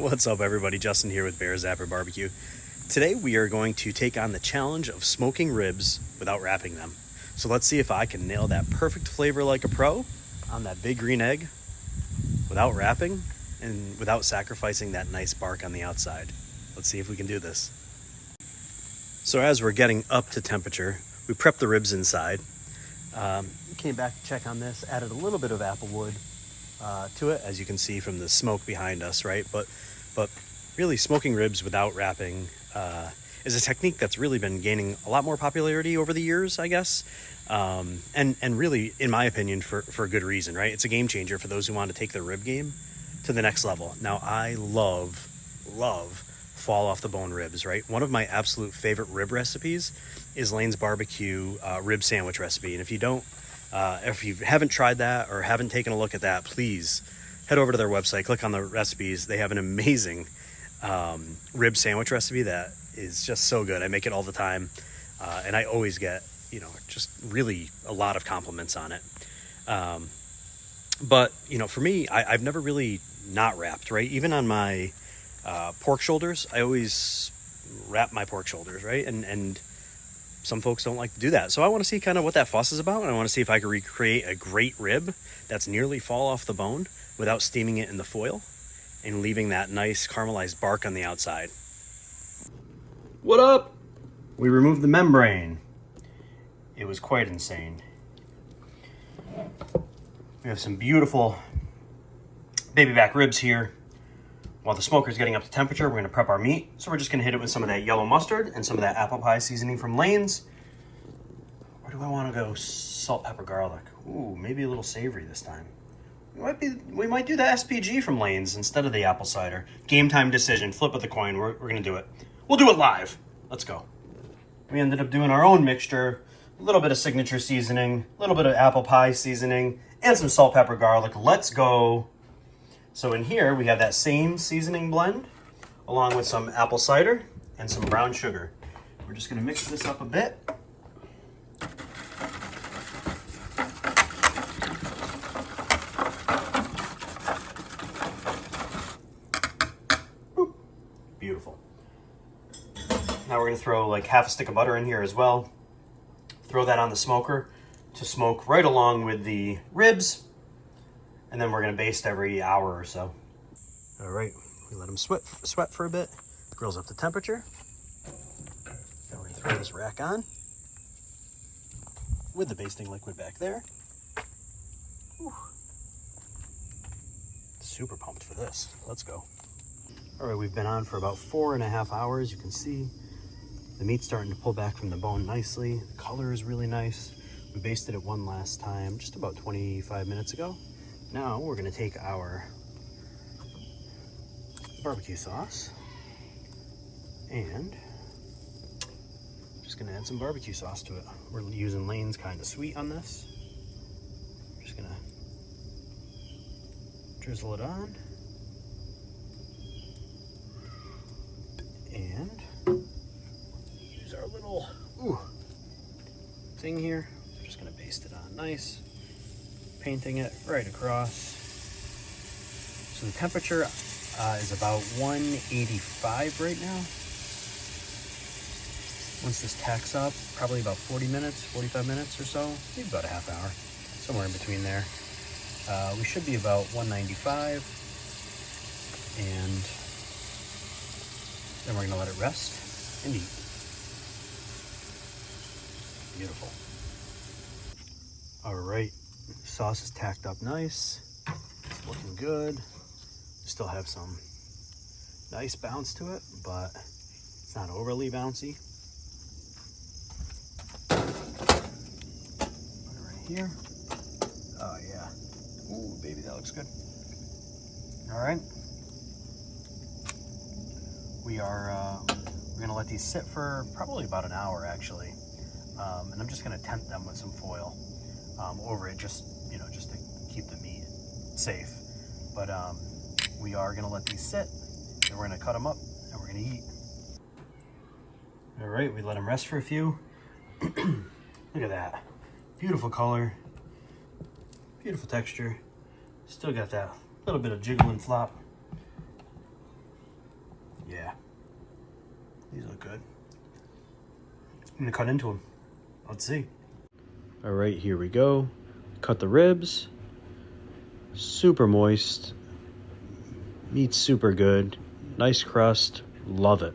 What's up, everybody? Justin here with Bear Zapper Barbecue. Today we are going to take on the challenge of smoking ribs without wrapping them. So let's see if I can nail that perfect flavor like a pro on that big green egg without wrapping and without sacrificing that nice bark on the outside. Let's see if we can do this. So as we're getting up to temperature, we prepped the ribs inside. Came back to check on this, added a little bit of apple wood to it, as you can see from the smoke behind us, right? But really, smoking ribs without wrapping is a technique that's really been gaining a lot more popularity over the years, I guess. And really, in my opinion, for a good reason, right? It's a game changer for those who want to take their rib game to the next level. Now, I love fall off the bone ribs, right? One of my absolute favorite rib recipes is Lane's barbecue rib sandwich recipe. And if you haven't tried that or haven't taken a look at that, please head over to their website, click on the recipes. They have an amazing rib sandwich recipe that is just so good. I make it all the time, and I always get, just really a lot of compliments on it. But, for me, I've never really not wrapped, right? Even on my pork shoulders, I always wrap my pork shoulders, right? And some folks don't like to do that. So I want to see kind of what that fuss is about, and I want to see if I can recreate a great rib that's nearly fall off the bone without steaming it in the foil and leaving that nice caramelized bark on the outside. What up? We removed the membrane. It was quite insane. We have some beautiful baby back ribs here. While the smoker's getting up to temperature, we're going to prep our meat. So we're just going to hit it with some of that yellow mustard and some of that apple pie seasoning from Lane's. Or do I want to go salt, pepper, garlic? Ooh, maybe a little savory this time. We might do the SPG from Lane's instead of the apple cider. Game time decision. Flip of the coin. We're going to do it. We'll do it live. Let's go. We ended up doing our own mixture. A little bit of signature seasoning, a little bit of apple pie seasoning, and some salt, pepper, garlic. Let's go. So in here, we have that same seasoning blend, along with some apple cider and some brown sugar. We're just gonna mix this up a bit. Boop. Beautiful. Now we're gonna throw like half a stick of butter in here as well. Throw that on the smoker to smoke right along with the ribs. And then we're gonna baste every hour or so. All right, we let them sweat for a bit. Grill's up to temperature. Now we're gonna throw this rack on with the basting liquid back there. Whew. Super pumped for this. Let's go. All right, we've been on for about 4.5 hours. You can see the meat's starting to pull back from the bone nicely. The color is really nice. We basted it one last time just about 25 minutes ago. Now we're gonna take our barbecue sauce and just gonna add some barbecue sauce to it. We're using Lane's kind of sweet on this. Just gonna drizzle it on and use our little thing here. We're just gonna baste it on nice. Painting it right across. So the temperature is about 185 right now. Once this tacks up, probably about 40 minutes, 45 minutes or so, maybe about a half hour, somewhere in between there. We should be about 195, and then we're gonna let it rest and eat. Beautiful. All right. Sauce is tacked up nice. It's looking good. Still have some nice bounce to it, but it's not overly bouncy. Put it right here. Oh yeah. Ooh, baby, that looks good. All right. We're gonna let these sit for probably about an hour actually. And I'm just gonna tent them with some foil over it, just to keep the meat safe. But we are gonna let these sit, and we're gonna cut them up, and we're gonna eat. All right, we let them rest for a few. Look at that, beautiful color, beautiful texture. Still got that little bit of jiggle and flop. Yeah. These look good. I'm gonna cut into them. Let's see. All right, here we go. Cut the ribs. Super moist. Meat's super good. Nice crust. Love it.